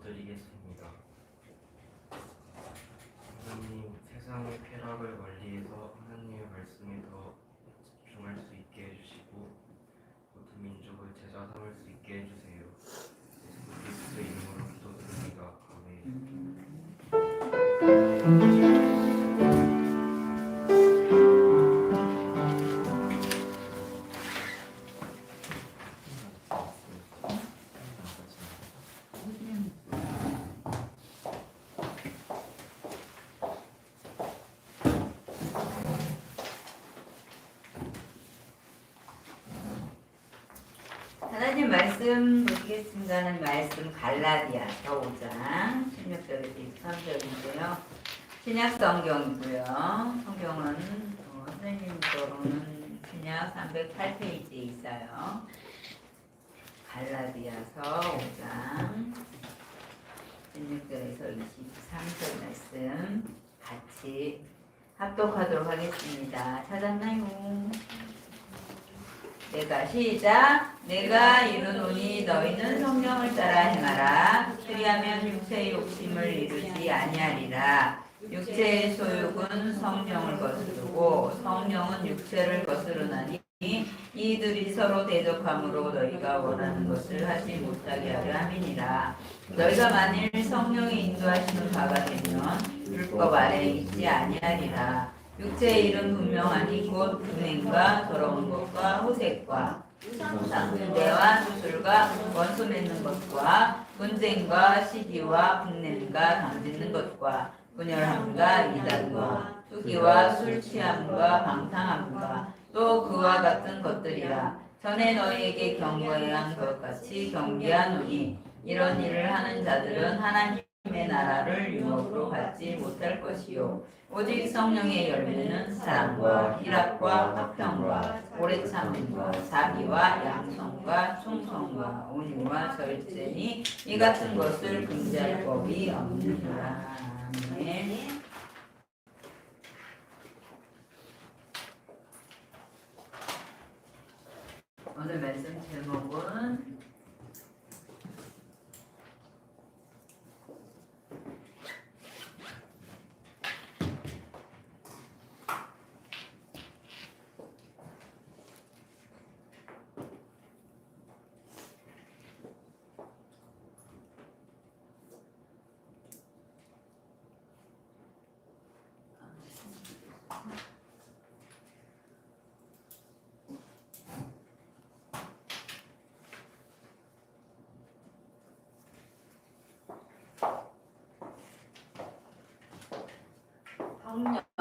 기도드리겠습니다. 하나님, 세상의 쾌락을 멀리해서 하나님의 말씀에 더 집중할 수 있게 해주시고 모든 민족을 제자 삼을 수 있게 해주세요. 예수 그리스도의 이름으로 기도드립니다. 아멘. 하나님 말씀 보시겠습니다. 하나님 말씀 갈라디아서 5장 16절에서 23절인데요. 신약 성경이고요. 성경은 선생님 거로는 신약 308페이지에 있어요. 갈라디아서 5장 16절에서 23절 말씀 같이 합독하도록 하겠습니다. 찾았나요? 시작. 내가 이르노니 너희는 성령을 따라 행하라. 그리하면 육체의 욕심을 이루지 아니하리라. 육체의 소욕은 성령을 거스르고 성령은 육체를 거스르나니 이들이 서로 대적함으로 너희가 원하는 것을 하지 못하게 하려 함이니라. 너희가 만일 성령이 인도하시는 바가 되면 율법 아래에 있지 아니하리라. 육체의 일은 분명하니 곧 분행과 더러운 것과 호색과 상대와 수술과 원수 맺는 것과 분쟁과 시기와 분냄과 당짓는 것과 분열함과 이단과 투기와 술 취함과 방탕함과 또 그와 같은 것들이라. 전에 너희에게 경고한 것 같이 경계하노니 이런 일을 하는 자들은 하나님의 나라를 유업으로 받지 못할 것이요 오직 성령의 열매는 사랑과 희락과 화평과 오래 참음과 자비와 양성과 충성과 온유와 절제니 이 같은 것을 금지할 법이 없느니라. 아멘. 오늘 말씀 제목은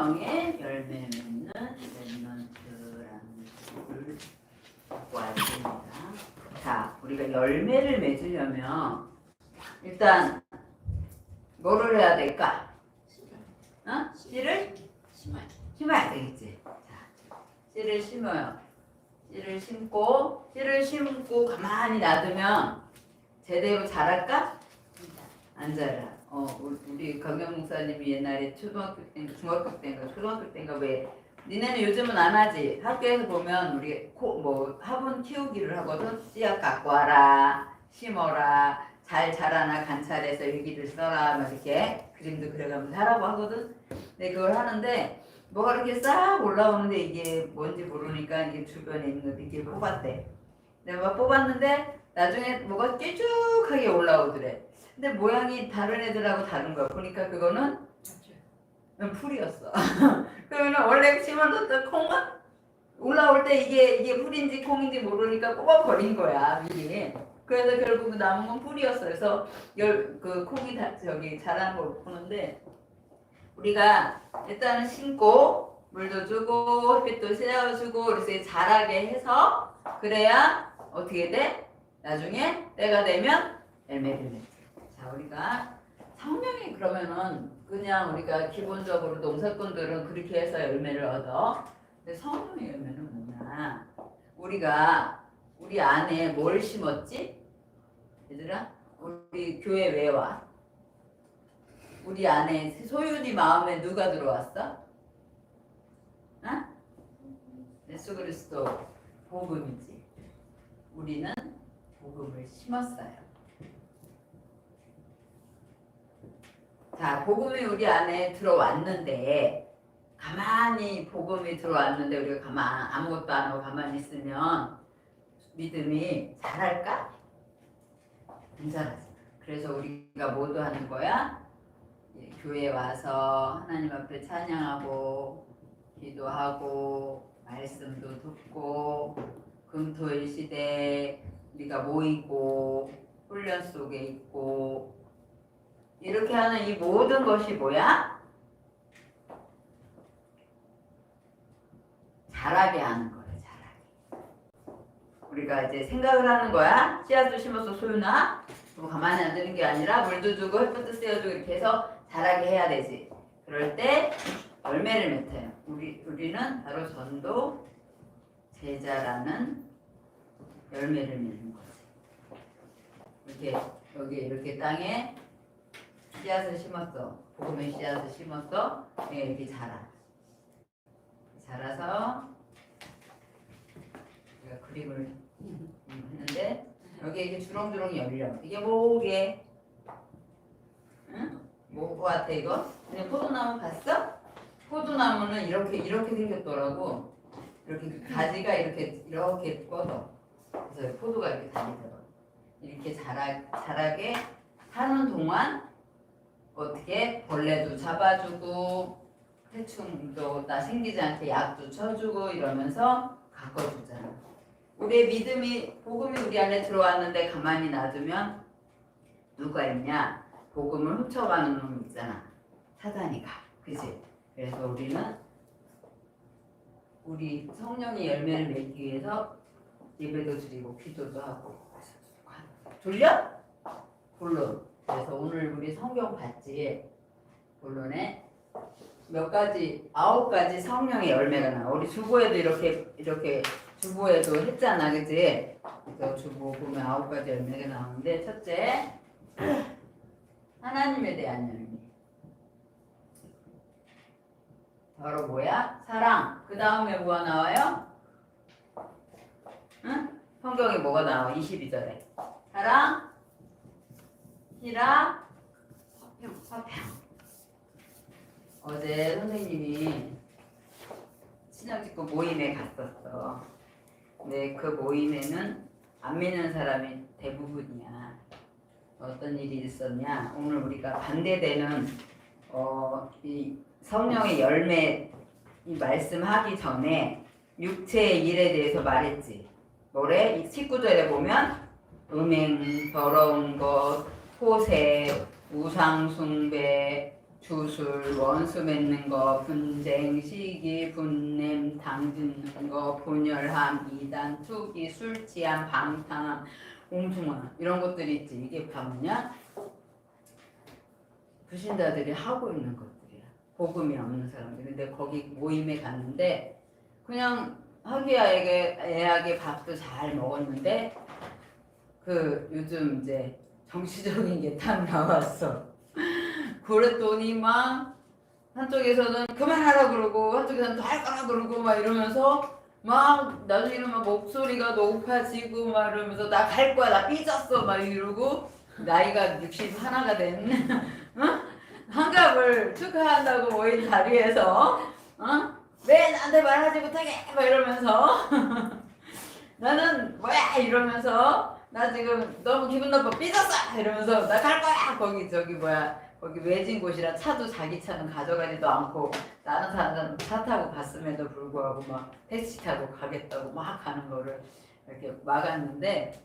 성령의 열매 맺는 렘넌트라는 책을 갖고 왔습니다. 자, 우리가 열매를 맺으려면 일단 뭐를 해야 될까? 씨를 심어야 되겠지. 자, 씨를 심어요. 씨를 심고 가만히 놔두면 제대로 자랄까? 안 자라. 우리 강경 목사님이 옛날에 초등학교 때인가 중학교 때인가 초등학교 때인가 왜 니네는 요즘은 안 하지. 학교에서 보면 우리 화분 키우기를 하거든. 씨앗 갖고 와라, 심어라, 잘 자라나 관찰해서 일기를 써라, 막 이렇게 그림도 그려가면서 하라고 하거든. 근데 그걸 하는데 뭐가 이렇게 싹 올라오는데 이게 뭔지 모르니까 이게 주변에 있는 거 이렇게 뽑았대. 내가 뽑았는데 나중에 뭐가 뾰족하게 올라오더래. 근데 모양이 다른 애들하고 다른 거야. 보니까 그거는 풀이었어. 그러면 원래 심어놓던 콩은 올라올 때 이게 풀인지 콩인지 모르니까 뽑아버린 거야, 미리. 그래서 결국 남은 건 풀이었어. 그래서 그 콩이 자라는 걸 못 보는데 우리가 일단은 심고 물도 주고 햇빛도 쐬어주고 그래서 자라게 해서 그래야 어떻게 돼? 나중에 때가 되면 열매를 맺지. 자, 우리가 성령이 그러면은 그냥 우리가 기본적으로 농사꾼들은 그렇게 해서 열매를 얻어. 근데 성령의 열매는 뭐냐? 우리가 우리 안에 뭘 심었지? 얘들아? 우리 교회 왜 와? 우리 안에 소윤이 마음에 누가 들어왔어? 예수 그리스도 복음이지. 우리는 복음을 심었어요. 자, 복음이 우리 안에 들어왔는데 가만히 복음이 들어왔는데 우리가 아무것도 안 하고 가만히 있으면 믿음이 자랄까? 안 자라지. 그래서 우리가 뭐도 하는 거야? 교회 와서 하나님 앞에 찬양하고 기도하고 말씀도 듣고 금토일 시대에 우리가 모이고 훈련 속에 있고 이렇게 하는 이 모든 것이 뭐야? 자라게 하는 거예요. 자라게. 우리가 이제 생각을 하는 거야. 씨앗을 심어서 소유나 뭐 가만히 안 두는 게 아니라 물도 주고 햇볕도 쐬어주고 이렇게 해서 자라게 해야 되지. 그럴 때 열매를 맺어요. 우리는 바로 전도 제자라는 열매를 맺는 거지. 이렇게 여기 이렇게 땅에 씨앗을 심었어. 복음의 씨앗을 심었어. 이렇게 자라서 우리가 그림을 했는데 여기 이렇게 주렁주렁 열려. 이게 뭐게? 응? 뭐 같아 이거? 그냥 포도나무 봤어? 포도나무는 이렇게 생겼더라고. 이렇게 가지가 이렇게 뻗어. 그래서 포도가 이렇게 다니더라고. 이렇게 자라게 하는 동안 어떻게 벌레도 잡아주고 해충도 나 생기지 않게 약도 쳐주고 이러면서 가꿔주잖아. 우리의 믿음이 복음이 우리 안에 들어왔는데 가만히 놔두면 누가 있냐? 복음을 훔쳐가는 놈 있잖아. 사단이가. 그치? 그래서 우리는 우리 성령의 열매를 맺기 위해서 예배도 드리고 기도도 하고 졸려? 본론. 그래서 오늘 우리 성경 봤지? 본론에 몇 가지 9가지 성령의 열매가 나와. 우리 주보에도 이렇게 주보에도 했잖아, 그치? 그래서 주보 보면 9가지 열매가 나오는데 첫째 하나님에 대한 열매. 바로 뭐야? 사랑. 그 다음에 뭐가 나와요? 응? 성경에 뭐가 나와? 22절에 사랑, 희락, 화평. 어제 선생님이 친형집구 모임에 갔었어. 근데 그 모임에는 안 믿는 사람이 대부분이야. 어떤 일이 있었냐? 오늘 우리가 반대되는 이 성령의 열매 이 말씀하기 전에 육체의 일에 대해서 말했지. 뭐래? 19절에 보면 음행, 더러운 것, 호색, 우상숭배, 주술, 원수 맺는 거, 분쟁, 시기, 분냄, 당짓는 거, 분열함, 이단, 투기, 술 취함, 방탕함, 옹중함 이런 것들이 있지. 이게 다 뭐냐? 불신자들이 하고 있는 것들이야. 복음이 없는 사람들. 근데 거기 모임에 갔는데 그냥 화기애애하게 밥도 잘 먹었는데 그 요즘 이제 정치적인 게 딱 나왔어. 그랬더니 막 한쪽에서는 그만하라 그러고 한쪽에서는 더 할 거라 그러고 막 이러면서 막 나중에는 막 목소리가 높아지고 막 이러면서 나 갈 거야 나 삐졌어 막 이러고 나이가 61가 된 환갑을 축하한다고 모인 자리에서 왜 나한테 말하지 못하게 막 이러면서 나는 뭐야 이러면서 나 지금 너무 기분 나빠 삐졌어 이러면서 나 갈 거야 거기 외진 곳이라 차도 자기 차는 가져가지도 않고 다른 사람 차 타고 갔음에도 불구하고 막 택시 타고 가겠다고 막 가는 거를 이렇게 막았는데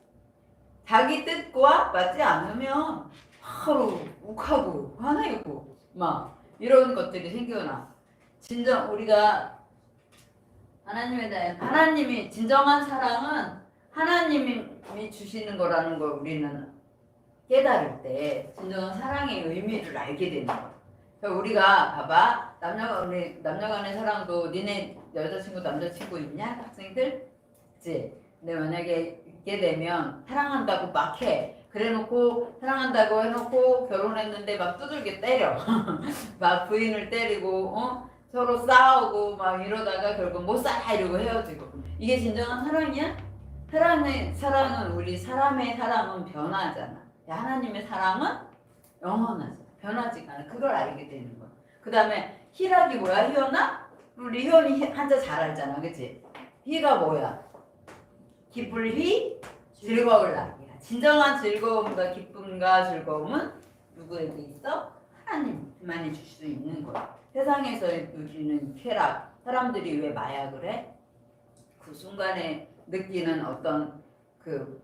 자기 뜻과 맞지 않으면 바로 욱하고 화내고 막 이런 것들이 생겨나. 진정 우리가 하나님에 대한 하나님이 진정한 사랑은 하나님이 주시는 거라는 걸 우리는 깨달을 때 진정한 사랑의 의미를 알게 되는 거야. 그러니까 우리가 봐봐 남녀간의 사랑도 니네 여자친구 남자친구 있냐 학생들? 그치? 근데 만약에 있게 되면 사랑한다고 막 해. 그래놓고 사랑한다고 해놓고 결혼했는데 막 두들겨 때려. 막 부인을 때리고 서로 싸우고 막 이러다가 결국 못 살아 이러고 헤어지고. 이게 진정한 사랑이야? 사랑은 우리 사람의 사랑은 변하잖아. 하나님의 사랑은 영원하잖아. 변하지가 않아. 그걸 알게 되는 거야. 그 다음에 희락이 뭐야? 희연아? 우리 희연이 한자 잘 알잖아, 그치? 희가 뭐야? 기쁠 희, 즐거울 낙이야. 진정한 즐거움과 기쁨과 즐거움은 누구에게 있어? 하나님만이 줄 수 있는 거야. 세상에서 누리는 쾌락, 사람들이 왜 마약을 해? 그 순간에 느끼는 어떤 그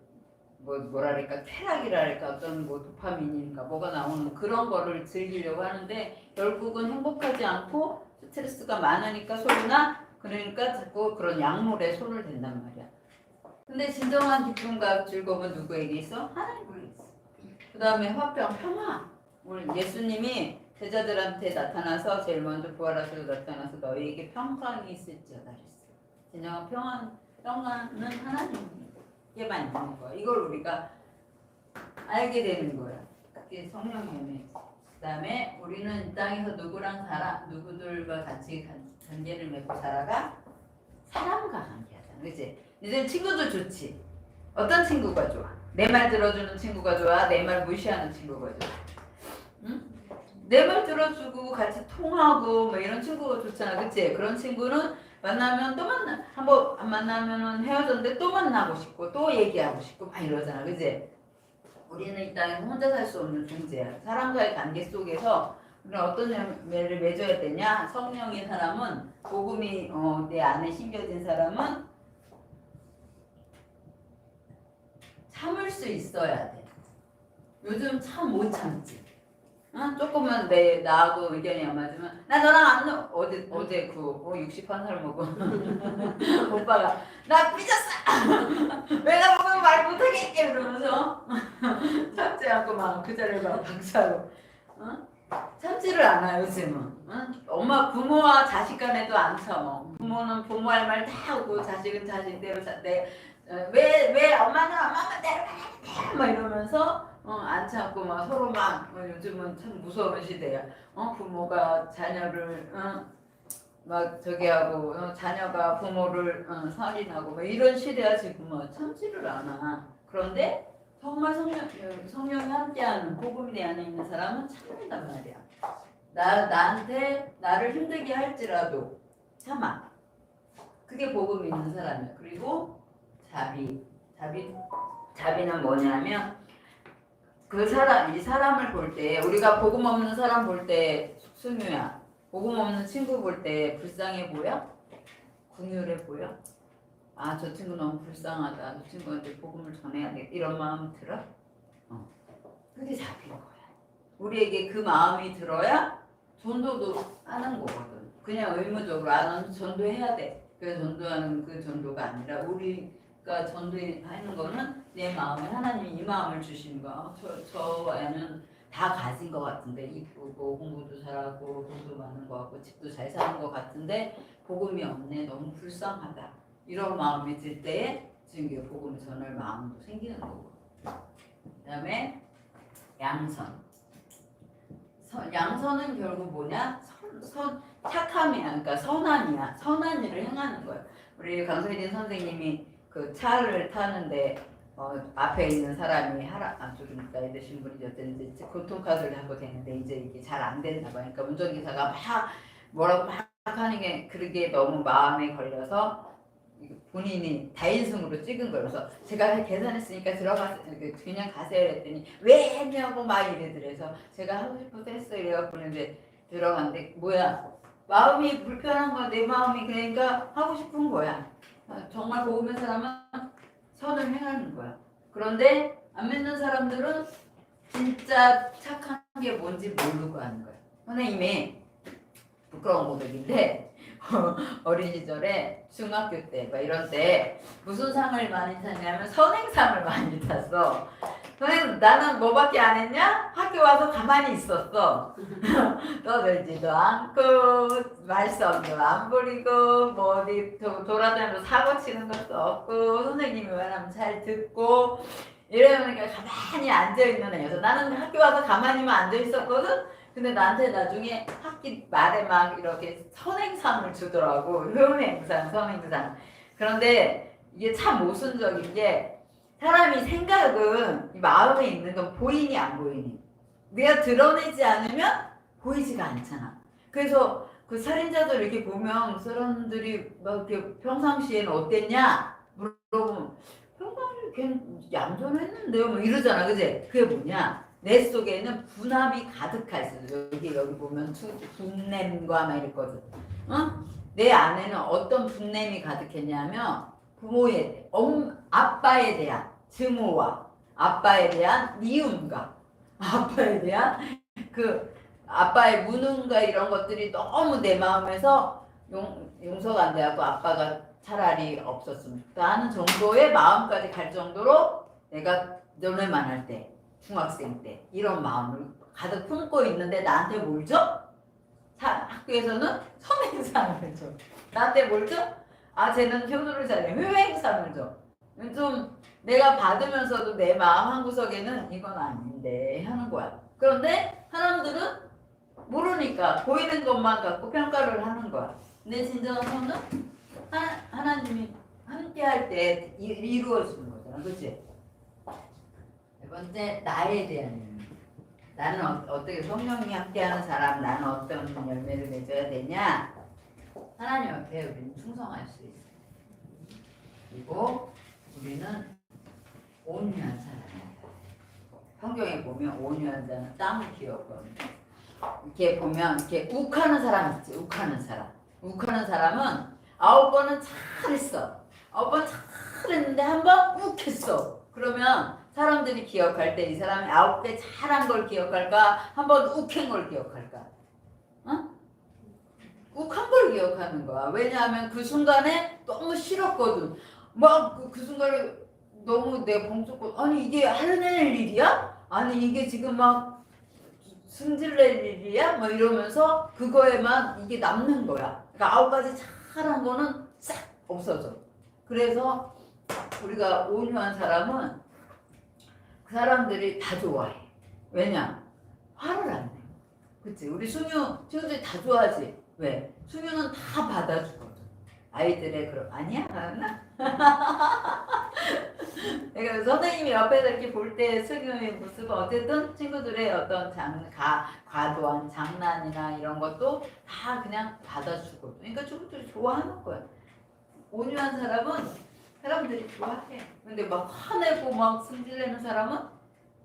뭐랄까 쾌락이랄까 어떤 뭐 도파민이니까 뭐가 나오는 그런 거를 즐기려고 하는데 결국은 행복하지 않고 스트레스가 많으니까 소리나 그러니까 자꾸 그런 약물에 손을 댄단 말이야. 근데 진정한 기쁨과 즐거움은 누구에게 있어? 하나님에게 있어. 그 다음에 화평, 평화. 오늘 예수님이 제자들한테 나타나서 제일 먼저 부활하셔서 나타나서 너희에게 평강이 있을지어다 그랬어. 진정한 평화는 하나님께만 있는 거야. 이걸 우리가 알게 되는 거야. 그게 성령의 은혜. 그 다음에 우리는 이 땅에서 누구들과 같이 관계를 맺고 살아가? 사람과 관계하잖아. 그치? 니들 친구도 좋지? 어떤 친구가 좋아? 내 말 들어주는 친구가 좋아? 내 말 무시하는 친구가 좋아? 응? 내 말 들어주고 같이 통하고 뭐 이런 친구가 좋잖아. 그치? 그런 친구는 만나면 또 한번 안 만나면 헤어졌는데 또 만나고 싶고 또 얘기하고 싶고 막 이러잖아. 그치? 우리는 이 땅에서 혼자 살 수 없는 존재야. 사람과의 관계 속에서 우리는 어떤 열매를 맺어야 되냐? 성령의 사람은 복음이 내 안에 심겨진 사람은 참을 수 있어야 돼. 요즘 참 못 참지. 조금만 나하고 의견이 안 맞으면 나 너랑 안 놀. 어제 60한 살 먹은 오빠가 나 삐졌어. 내가 보면 말 못하겠게 이러면서 참지 않고 막 그 자리를 막 박차고 참지를 않아 요즘은. 엄마 부모와 자식 간에도 안 참어. 부모는 부모 할 말 다 하고 자식은 자식대로 왜 엄마는 엄마대로 해야 돼? 막 이러면서 안 참고 막 서로 막 요즘은 참 무서운 시대야. 부모가 자녀를 막 저기 하고 자녀가 부모를 살인하고 막 이런 시대야 지금은. 참지를 않아. 그런데 정말 성령이 함께하는 복음이 내 안에 있는 사람은 참는단 말이야. 나한테 나를 힘들게 할지라도 참아. 그게 복음이 있는 사람이야. 그리고 자비는 뭐냐면 이 사람을 볼 때 우리가 복음 없는 사람 볼 때 승유야. 복음 없는 친구 볼 때 불쌍해 보여? 궁휼해 보여? 아, 저 친구 너무 불쌍하다. 저 친구한테 복음을 전해야겠다. 이런 마음 들어? 그게 자비인 거야. 우리에게 그 마음이 들어야 전도도 하는 거거든. 그냥 의무적으로 나는 전도해야 돼. 그래서 전도하는 그 전도가 아니라 우리가 전도하는 거는 내 마음에 하나님이 이 마음을 주신 거야. 저 애는 다 가진 것 같은데 이쁘고 공부도 잘하고 돈도 많은 것 같고 집도 잘 사는 것 같은데 복음이 없네. 너무 불쌍하다. 이런 마음이 들 때에 지금 복음을 전할 마음도 생기는 거고. 그 다음에 양선. 양선은 결국 뭐냐? 착함이야. 그러니까 선함이야. 선한 일을 행하는 거야. 우리 강서진 선생님이 그 차를 타는데 앞에 있는 사람이 좀 나이 드신 분이 어쨌든지 교통카드를 하고 되는데 이제 이게 잘 안 된다 봐. 그러니까 운전기사가 막 뭐라고 막 하는 게 그게 너무 마음에 걸려서 본인이 다인승으로 찍은 거예요. 그래서 제가 계산했으니까 그냥 가세요 했더니 왜 했냐고 막 이래더래서 제가 하고 싶어서 했어요. 이래갖고 근데 들어갔는데 뭐야 마음이 불편한 거야. 내 마음이 그러니까 하고 싶은 거야. 정말 복음의 사람은 선을 행하는 거야. 그런데 안 믿는 사람들은 진짜 착한 게 뭔지 모르고 하는 거야. 선생님이 부끄러운 고백인데 어린 시절에 중학교 때 막 이런 때 무슨 상을 많이 탔냐면 선행상을 많이 탔어. 선생님 나는 뭐밖에 안 했냐? 학교 와서 가만히 있었어. 떠들지도 않고 말썽도 안 부리고 뭐 어디 돌아다니면서 사고 치는 것도 없고 선생님이 말하면 잘 듣고 이러니까 가만히 앉아있는 애여서 나는 학교 와서 가만히만 앉아있었거든. 근데 나한테 나중에 학기 말에 막 이렇게 선행상을 주더라고. 효행상, 선행상. 그런데 이게 참 모순적인 게 사람이 생각은 이 마음에 있는 건 보이니 안 보이니. 내가 드러내지 않으면 보이지가 않잖아. 그래서 그 살인자들 이렇게 보면 사람들이 막 이렇게 평상시에는 어땠냐 물어보면 평상시에 걔는 얌전했는데요 뭐 이러잖아. 그지? 그게 뭐냐? 내 속에는 분함이 가득하 있어. 여기 보면 분냄과 막 이랬거든. 어? 내 안에는 어떤 분냄이 가득했냐면 부모에 아빠에 대한 증오와 아빠에 대한 미움과 아빠에 대한 그 아빠의 무능과 이런 것들이 너무 내 마음에서 용서가 안 돼갖고 아빠가 차라리 없었으면 좋겠다 하는 정도의 마음까지 갈 정도로 내가 너네만 할 때 중학생 때 이런 마음을 가득 품고 있는데 나한테 뭘 줘? 학교에서는 선행상을 줘. 나한테 뭘 줘? 아 쟤는 효도를 잘해. 효행상을 줘. 좀 내가 받으면서도 내 마음 한구석에는 이건 아닌데 하는 거야. 그런데 사람들은 모르니까 보이는 것만 갖고 평가를 하는 거야. 근데 진정한 성은 하나님이 함께 할 때 이루어지는 거잖아. 그치? 네 번째, 나에 대한 열매. 나는 어떻게 성령이 함께하는 사람, 나는 어떤 열매를 맺어야 되냐? 하나님 앞에 우리는 충성할 수 있어. 그리고 우리는 온유한 사람이야. 성경에 보면 온유한 자는 땀을 기업거든요. 이렇게 보면 이렇게 욱하는 사람 있지. 욱하는 사람. 욱하는 사람은 9번은 잘했어. 9번 잘했는데 한 번 욱했어. 그러면 사람들이 기억할 때 이 사람이 9배 잘한 걸 기억할까? 한 번 욱한 걸 기억할까? 어? 욱한 걸 기억하는 거야. 왜냐하면 그 순간에 너무 싫었거든. 막 그 순간에 너무 내가 봉숭고 아니 이게 하려낼 일이야? 아니 이게 지금 막 승질낼 일이야? 뭐 이러면서 그거에만 이게 남는 거야. 그러니까 9가지 잘한 거는 싹 없어져. 그래서 우리가 온유한 사람은 그 사람들이 다 좋아해. 왜냐? 화를 안 내. 그치? 우리 친구들이 다 좋아하지. 왜? 수유는 다 받아주거든. 아이들의 그런 아니야? 맞나? 그러니까 선생님이 옆에서 이렇게 볼 때 수유의 모습은 어쨌든 친구들의 어떤 과도한 장난이나 이런 것도 다 그냥 받아주거든. 그러니까 친구들이 좋아하는 거야. 온유한 사람은 사람들이 좋아해. 근데 막 화내고 막 승질내는 사람은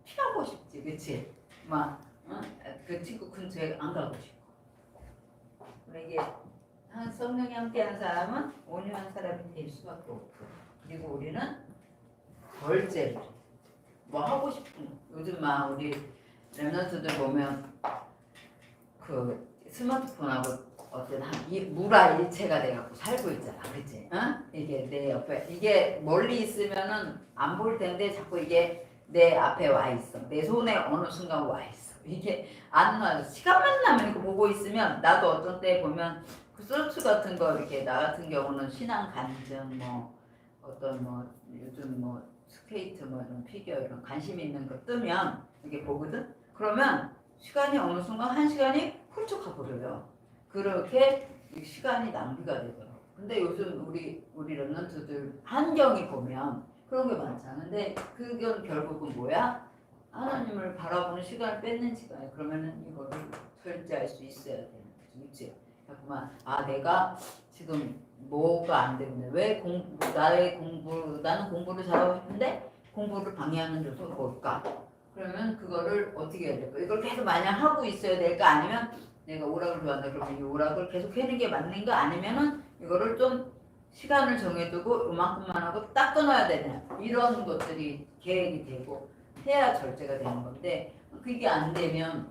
피하고 싶지, 그치? 막 그 친구 근처에 안 가고 싶고. 이게 성령이 함께하는 사람은 온유한 사람이 될 수밖에 없고. 그리고 우리는 결제를 뭐 하고 싶은 요즘 막 우리 랩런트들 보면 그 스마트폰하고 어떤 이 물화일체가 돼갖고 살고 있잖아, 그치? 어? 이게 내 옆에 이게 멀리 있으면은 안 볼 텐데 자꾸 이게 내 앞에 와 있어. 내 손에 어느 순간 와 있어. 이게 안 와. 시간만 나면 이거 보고 있으면 나도 어떤 때 보면 그 쇼츠 같은 거 이렇게 나 같은 경우는 신앙 간증 뭐 어떤 뭐 요즘 뭐 스케이트 뭐 이런 피겨 이런 관심 있는 거 뜨면 이게 보거든. 그러면 시간이 어느 순간 1시간이 훌쩍 가버려요. 그렇게 시간이 낭비가 되더라고. 근데 요즘 우리 랩런트들 한경이 보면 그런 게 많잖아. 근데 그건 결국은 뭐야? 하나님을 바라보는 시간을 뺏는 시간이야. 그러면은 이거를 절제할 수 있어야 되는 거지. 그치? 자꾸만 내가 지금 뭐가 안 되는데 왜 나는 공부를 잘하고 싶은데 공부를 방해하는 요소가 뭘까? 그러면 그거를 어떻게 해야 될까? 이걸 계속 마냥 하고 있어야 될까? 아니면 내가 오락을 좋아한다 그러면 이 오락을 계속 하는 게 맞는가? 아니면은 이거를 좀 시간을 정해두고 이만큼만 하고 딱 끊어야 되냐? 이런 것들이 계획이 되고 해야 절제가 되는 건데 그게 안 되면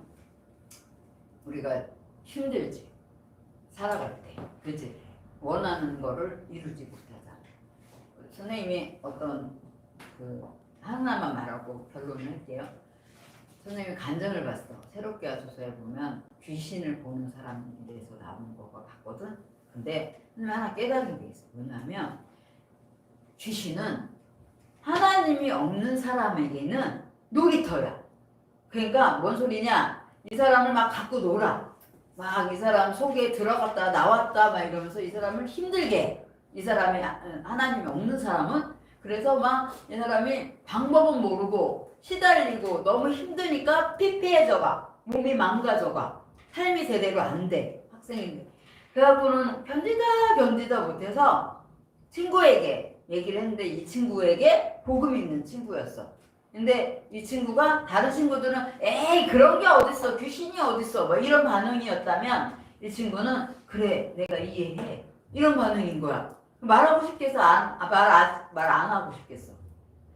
우리가 힘들지. 살아갈 때. 그치? 원하는 거를 이루지 못하잖아. 선생님이 어떤 하나만 말하고 결론을 할게요. 선생님이 간증을 봤어. 새롭게 하소서에 보면 귀신을 보는 사람에 대해서 나오는 거가 같거든. 근데 하나 깨달은 게 있어. 뭐냐면 귀신은 하나님이 없는 사람에게는 놀이터야. 그러니까 뭔 소리냐? 이 사람을 막 갖고 놀아. 막 이 사람 속에 들어갔다 나왔다 막 이러면서 이 사람을 힘들게 이 사람이 하나님이 없는 사람은 그래서 막 이 사람이 방법은 모르고 시달리고 너무 힘드니까 피폐해져가. 몸이 망가져가. 삶이 제대로 안 돼. 학생인데. 그래갖고는 견디다 못해서 친구에게 얘기를 했는데 이 친구에게 복음 있는 친구였어. 근데 이 친구가 다른 친구들은 에이 그런 게 어딨어 귀신이 어딨어 뭐 이런 반응이었다면 이 친구는 그래 내가 이해해 이런 반응인 거야. 말하고 싶겠어? 말 안 하고 싶겠어?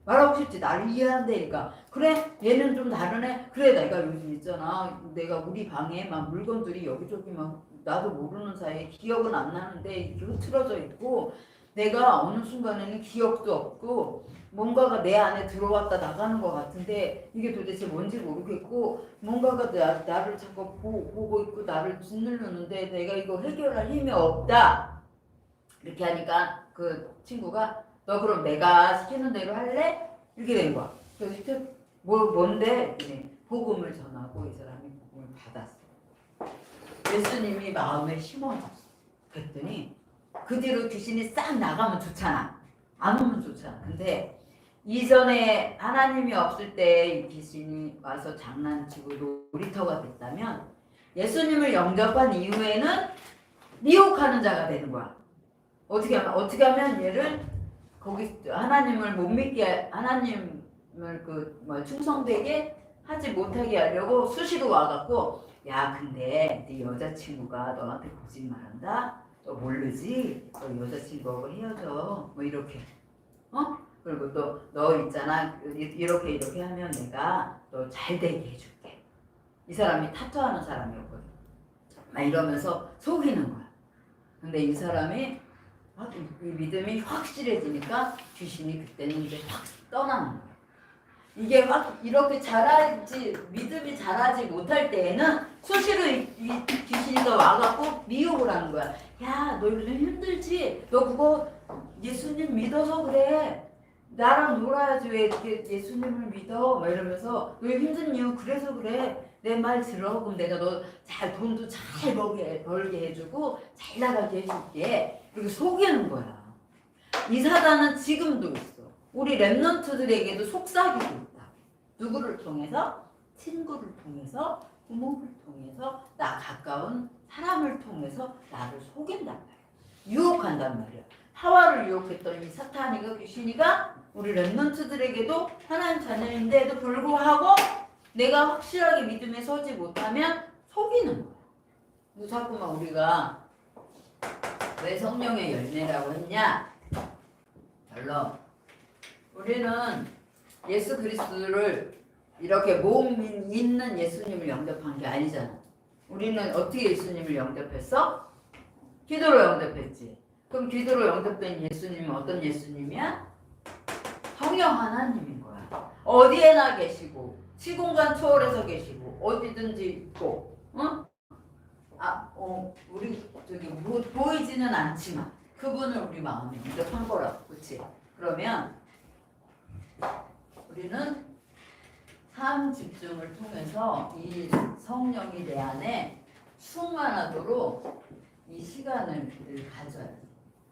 말하고 싶지. 나를 이해한다니까. 그래 얘는 좀 다르네. 그래 내가 요즘 있잖아 내가 우리 방에 막 물건들이 여기저기 막 나도 모르는 사이에 기억은 안 나는데 이렇게 흐트러져 있고 내가 어느 순간에는 기억도 없고 뭔가가 내 안에 들어왔다 나가는 것 같은데 이게 도대체 뭔지 모르겠고 뭔가가 나를 자꾸 보고 있고 나를 짓누르는데 내가 이거 해결할 힘이 없다. 이렇게 하니까 그 친구가 너 그럼 내가 시키는 대로 할래? 이렇게 된 거야. 그래서 뭔데? 복음을 전하고 이 사람이 복음을 받았어. 예수님이 마음에 심어졌어. 그랬더니 그 뒤로 귀신이 싹 나가면 좋잖아. 안 오면 좋잖아. 근데 이전에 하나님이 없을 때 귀신이 와서 장난치고 놀이터가 됐다면 예수님을 영접한 이후에는 미혹하는 자가 되는 거야. 어떻게 하면 얘를 거기 하나님을 못 믿게 하나님을 충성되게 하지 못하게 하려고 수시로 와갖고 야 근데 네 여자친구가 너한테 거짓말한다? 너 모르지? 너 여자친구하고 헤어져 뭐 이렇게 그리고 또 너 있잖아 이렇게 하면 내가 너 잘 되게 해줄게. 이 사람이 타투하는 사람이었거든. 막 이러면서 속이는 거야. 근데 이 사람이 이 믿음이 확실해지니까 귀신이 그때는 이제 확 떠나는 거야. 이게 막 이렇게 믿음이 자라지 못할 때에는 수시로 이 귀신이 더 와갖고 미혹을 하는 거야. 야, 너 요즘 힘들지? 너 그거 예수님 믿어서 그래. 나랑 놀아야지 왜 이렇게 예수님을 믿어? 막 이러면서 너 힘든 이유 그래서 그래. 내 말 들어. 그럼 내가 너 돈도 잘 벌게 해주고 잘 나가게 해줄게. 이렇게 속이는 거야. 이 사단은 지금도 있어. 우리 랩런트들에게도 속삭이고 있다. 누구를 통해서? 친구를 통해서, 부모를 통해서, 나 가까운 사람을 통해서 나를 속인단 말이야. 유혹한단 말이야. 하와를 유혹했던 이 사탄이가 귀신이가 우리 랩런트들에게도 하나님 자녀인데도 불구하고 내가 확실하게 믿음에 서지 못하면 속이는 거야. 그래서 자꾸만 우리가 왜 성령의 열매라고 했냐? 별로. 우리는 예수 그리스도를 이렇게 몸 있는 예수님을 영접한 게 아니잖아. 우리는 어떻게 예수님을 영접했어? 기도로 영접했지. 그럼 기도로 영접된 예수님은 어떤 예수님이야? 성령 하나님인 거야. 어디에나 계시고 시공간 초월해서 계시고 어디든지 있고, 응? 우리 저기 보이지는 않지만 그분을 우리 마음에 영접한 거라고, 그렇지? 그러면 우리는 삶 집중을 통해서 이 성령이 내 안에 충만하도록 이 시간을 가져야 돼.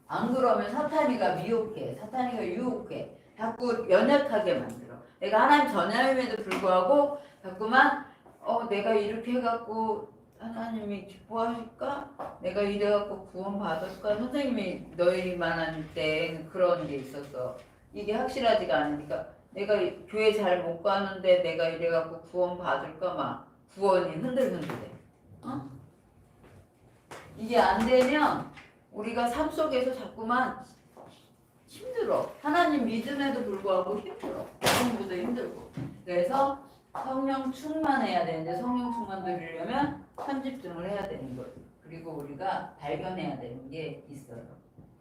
안 그러면 사탄이가 미혹해, 사탄이가 유혹해, 자꾸 연약하게 만들어. 내가 하나님 전함임에도 불구하고 자꾸만 내가 이렇게 해갖고 하나님이 기뻐하실까? 내가 이래갖고 구원 받을까? 선생님이 너희만한 때 그런 게 있었어. 이게 확실하지가 않으니까 내가 교회 잘 못 가는데 내가 이래갖고 구원 받을까? 막 구원이 흔들흔들해. 이게 안 되면 우리가 삶 속에서 자꾸만 힘들어. 하나님 믿음에도 불구하고 힘들어. 공부도 힘들고. 그래서 성령 충만해야 되는데 성령 충만 드리려면 삼집중을 해야 되는 거예요. 그리고 우리가 발견해야 되는 게 있어요.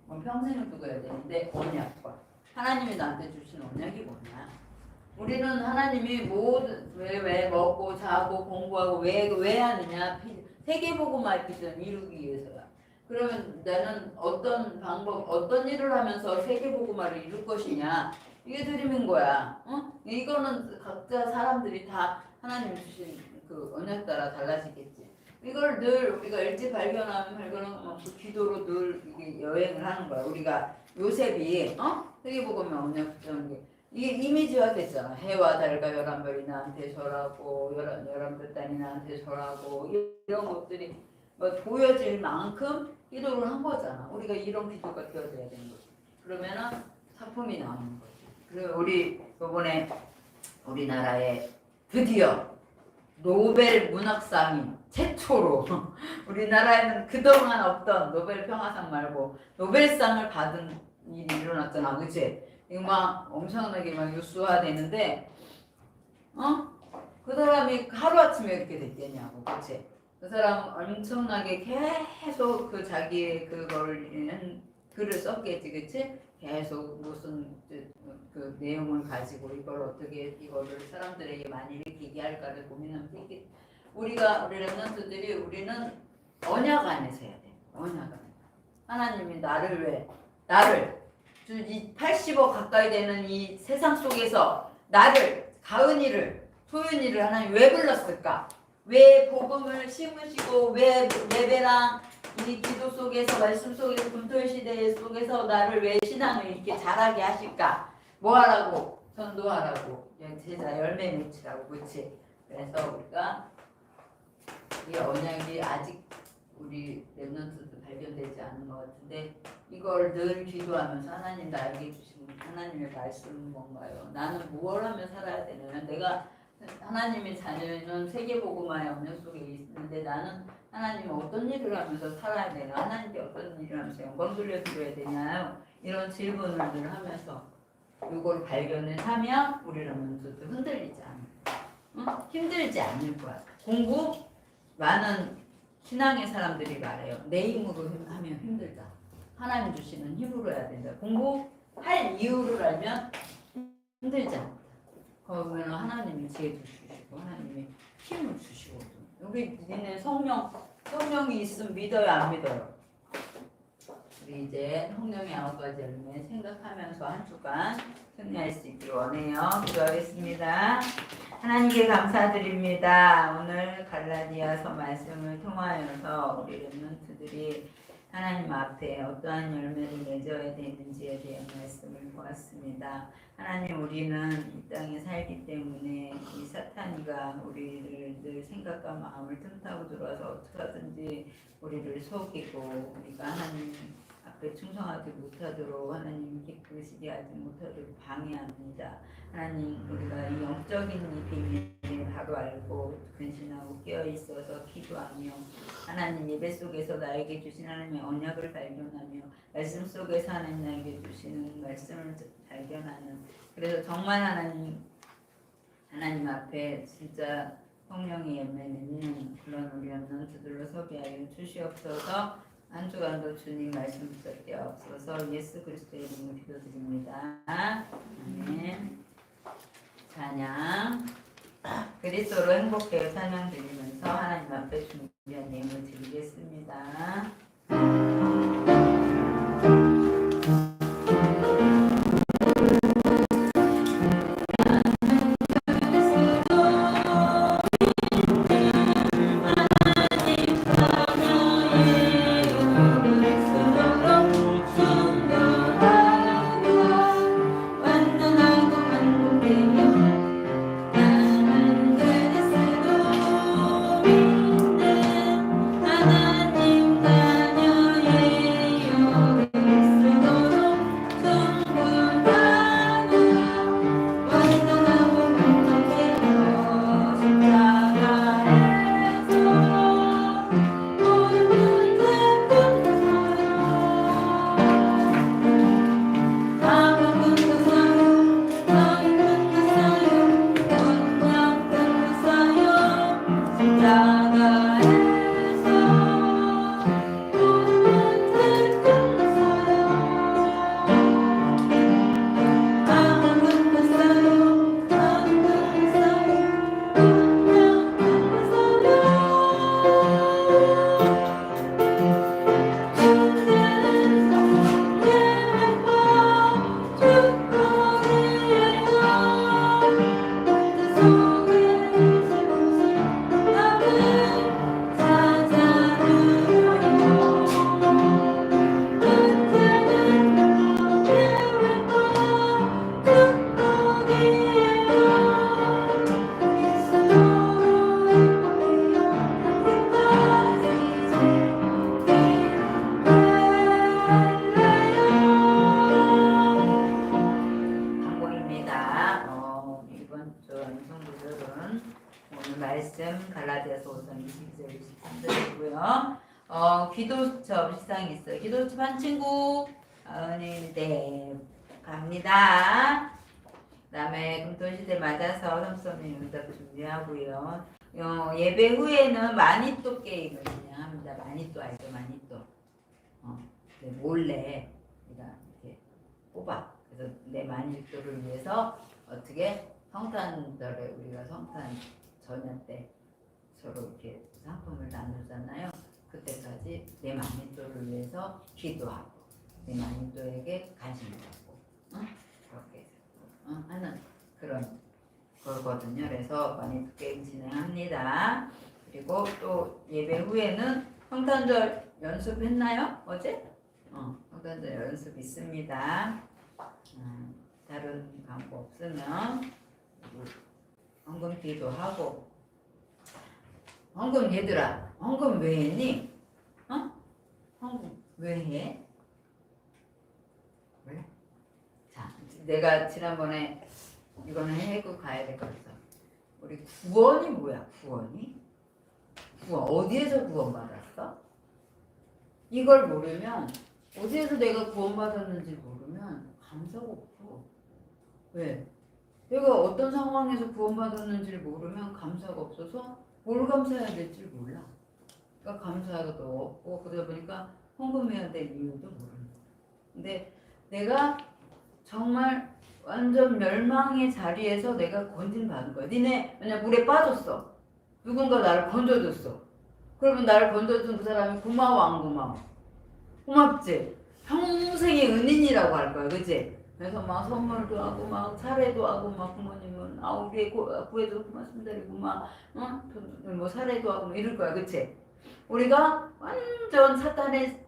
평생을 두고 해야 되는데 언약과 하나님이 나한테 주신 언약이 뭐냐? 우리는 하나님이 모든 왜 먹고 자고 공부하고 왜 하느냐? 세계복음화 비전 이루기 위해서야. 그러면 나는 어떤 방법, 어떤 일을 하면서 세계복음화를 이룰 것이냐? 이게 드림인 거야. 이거는 각자 사람들이 다 하나님 주신 그 언약 따라 달라지겠지. 이걸 늘 우리가 일찍 발견하면 그 기도로 늘 이게 여행을 하는 거야. 우리가 요셉이 세계복음에 언약했던 게 이게 이미지화 됐잖아. 해와 달과 열한별이 나한테 절하고 열한별 딸이 나한테 절하고 이런 것들이 뭐 보여질 만큼 기도를 한 거잖아. 우리가 이런 기도가 되어져야 되는 거지. 그러면은 상품이 나오는 거지. 그리고 우리 이번에 우리나라에 드디어 노벨 문학상이 최초로 우리나라에는 그동안 없던 노벨 평화상 말고 노벨상을 받은 일이 일어났잖아. 그치? 이거 막 엄청나게 막 뉴스화 되는데 그 사람이 하루아침에 이렇게 됐겠냐고. 그치? 그 사람 엄청나게 계속 그 자기의 그걸 글을 썼겠지. 그치? 계속 무슨 그 내용을 가지고 이걸 어떻게 이거를 사람들에게 많이 일으키게 할까를 고민하면서 이게 우리 랩런트들이 우리는 언약 안에서 해야 돼. 언약 안에. 하나님이 나를 이 80억 가까이 되는 이 세상 속에서 나를 가은이를 소윤이를 하나님 왜 불렀을까? 왜 복음을 심으시고 왜 예배랑 이 기도 속에서 말씀 속에서 금토일 시대 속에서 나를 왜 신앙을 이렇게 잘하게 하실까? 뭐 하라고? 전도하라고. 제자 열매 맺히라고. 그렇지? 그래서 우리가 이 언약이 아직 우리 랩런트도 발견되지 않은 것 같은데 이걸 늘 기도하면서 하나님 나에게 주신 하나님의 말씀은 뭔가요? 나는 무엇을 하면 살아야 되나요? 내가 하나님의 자녀는 세계복음화의 언약 속에 있는데 나는 하나님 어떤 일을 하면서 살아야 되나? 하나님께 어떤 일을 하면서 영광 돌려드려야 되나요? 이런 질문을 늘 하면서 이걸 발견을 하면 우리 랩런트도 흔들리지 않아. 힘들지 않을 거야. 공부 많은 신앙의 사람들이 말해요. 내 힘으로 하면 힘들다. 하나님 주시는 힘으로 해야 된다. 공부할 이유를 알면 힘들지 않다. 그러면 하나님이 지혜 주시고 하나님이 힘을 주시거든. 우리 니네 성령이 있으면 믿어요, 안 믿어요? 우리 이제 성령의 9가지 열매 생각하면서 한 주간 승리할 수 있기를 원해요. 기도하겠습니다. 하나님께 감사드립니다. 오늘 갈라디아서 말씀을 통하여서 우리 랩런트들이 하나님 앞에 어떠한 열매를 맺어야 되는지에 대한 말씀을 보았습니다. 하나님, 우리는 이 땅에 살기 때문에 이 사탄이가 우리를 늘 생각과 마음을 틈타고 들어와서 어떻게 하든지 우리를 속이고 우리가 하나님 앞에 충성하지 못하도록 하나님 기쁘시게 하지 못하도록 방해합니다. 하나님, 우리가 이 영적인 이 비밀을 바로 알고 근신하고 깨어있어서 기도하며 하나님 예배 속에서 나에게 주신 하나님의 언약을 발견하며 말씀 속에서 하나님 나에게 주시는 말씀을 발견하는, 그래서 정말 하나님 앞에 진짜 성령의 열매 맺는 그런 우리 랩런트들로 소비하여 주시옵소서. 한 주간도 주님 말씀 붙잡게 없어서 예수 그리스도의 이름으로 기도드립니다. 아멘. 찬양 그리스도로 행복해요 찬양 드리면서 하나님 앞에 준비한 예물 드리겠습니다. 하나님 자녀의 1서 5장 22절 23절이고요. 기도수첩 시상이 있어요. 기도수첩 한 친구 네 갑니다. 그 다음에 금토시대 맞아서 삼성의 응답 준비하고요. 예배 후에는 마니또 게임을 진행합니다. 마니또 알죠? 마니또. 몰래 우리가 이렇게 뽑아. 그래서 내 마니또를 위해서 어떻게 성탄절에 우리가 성탄 전야 때 서로 이렇게 상품을 나누잖아요. 그때까지 내 마니또를 위해서 기도하고 내 마니또에게 관심을 갖고 그렇게 하는 그런 거거든요. 그래서 마니또 게임 진행합니다. 그리고 또 예배 후에는 성탄절 연습했나요? 어제? 성탄절 연습 있습니다. 다른 광고 없으면 헌금 기도하고. 헌금 얘들아, 헌금 왜 했니? 헌금 왜 해? 왜? 자, 내가 지난번에 이거는 해고 가야 될 것 같아. 우리 구원이 뭐야? 구원 어디에서 구원 받았어? 이걸 모르면 어디에서 내가 구원 받았는지 모르면 감사가 없어. 왜? 내가 어떤 상황에서 구원 받았는지를 모르면 감사가 없어서 뭘 감사해야 될지 몰라. 그러니까 감사도 없고 그러다 보니까 헌금해야 될 이유도 모르는 거야. 근데 내가 정말 완전 멸망의 자리에서 내가 건진받은 거야. 니네 만약 물에 빠졌어. 누군가 나를 건져줬어. 그러면 나를 건져준 그 사람이 고마워 안 고마워? 고맙지? 평생의 은인이라고 할 거야. 그치? 그래서 막 선물도 하고 막 사례도 하고 막 부모님은 우리 구해줘서 고맙습니다. 그리고 막 뭐 사례도 하고 막 이럴 거야. 그치? 우리가 완전 사탄에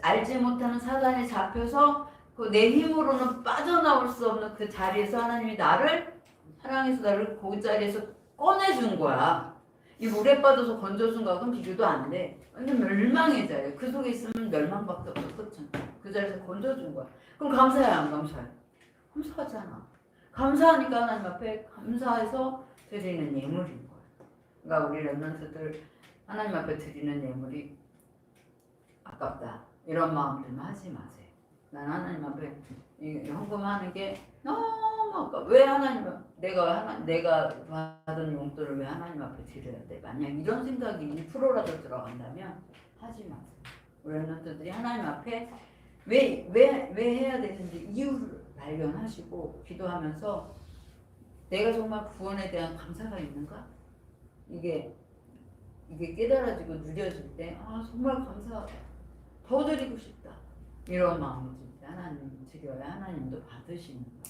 알지 못하는 사단에 잡혀서 그 내 힘으로는 빠져나올 수 없는 그 자리에서 하나님이 나를 사랑해서 나를 그 자리에서 꺼내준 거야. 이 물에 빠져서 건져준 거하고는 비교도 안 돼. 완전 멸망의 자리야. 그 속에 있으면 멸망밖에 없어. 그치? 그 자리에서 건져준 거야. 그럼 감사해 안 감사해? 감사하잖아. 감사하니까 하나님 앞에 감사해서 드리는 예물인 거야. 그러니까 우리 렘넌트들 하나님 앞에 드리는 예물이 아깝다 이런 마음 들면 하지 마세요. 난 하나님 앞에 헌금하는 게 너무 아까워. 왜 내가 받은 용돈을 왜 하나님 앞에 드려야 돼? 만약 이런 생각이 1%라도 들어간다면 하지 마세요. 우리 렘넌트들이 하나님 앞에 왜 해야 되는지 이유를 발견하시고 기도하면서 내가 정말 구원에 대한 감사가 있는가? 이게 깨달아지고 누려질 때 정말 감사하다. 더 드리고 싶다. 이런 마음이 들 때 하나님 드려야 하나님도 받으시는 거예요.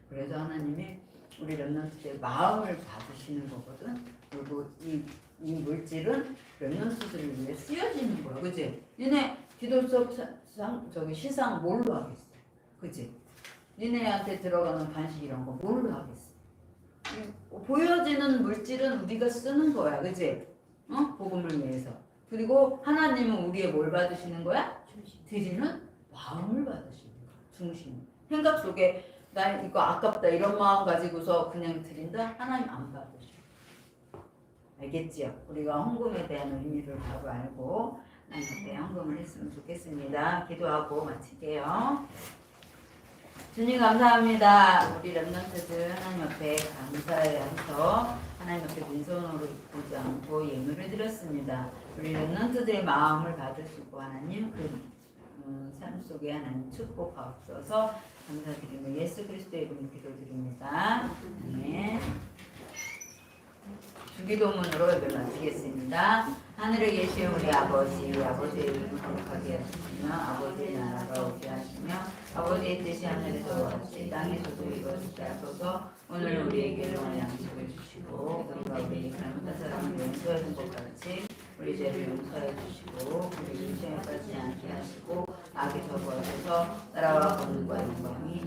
그래서 하나님이 우리 렘넌트들의 마음을 받으시는 거거든. 그리고 이 물질은 렘넌트들을 위해 쓰여지는 거야. 그치? 니네 기도수업 시상 뭘로 하겠어? 그치? 니네한테 들어가는 간식 이런 거 뭘로 하겠어? 보여지는 물질은 우리가 쓰는 거야. 그치? 복음을 위해서. 그리고 하나님은 우리의 뭘 받으시는 거야? 드리는 마음을 받으시는 거야. 중심. 생각 속에 나 이거 아깝다 이런 마음 가지고서 그냥 드린다? 하나님 안 받으셔. 알겠지요? 우리가 헌금에 대한 의미를 바로 알고 하나님 앞에 헌금을 했으면 좋겠습니다. 기도하고 마칠게요. 주님 감사합니다. 우리 렘넌트들 하나님 앞에 감사해서 하나님 앞에 빈손으로 보지 않고 예물을 드렸습니다. 우리 렘넌트들의 마음을 받으시고 하나님 그 삶 속에 하나님 축복하옵소서. 감사드리며 예수 그리스도의 이름으로 기도드립니다. 아멘. 주기도문으로 예배 마치겠습니다. 하늘에 계신 우리 아버지의 이름을 거룩하게 하시며 아버지의 나라가 오게 하시며 아버지의 뜻이 하늘에서 같이 땅에서도 이루어지게 하소서. 오늘 우리에게 일용할 양식을 주시고 우리가 우리에게 잘못한 사람을 용서하는 것 같이 우리 죄를 용서해 주시고 우리 시험에 빠지지 않게 하시고 악에서 구하셔서 나라와 권능과 영광이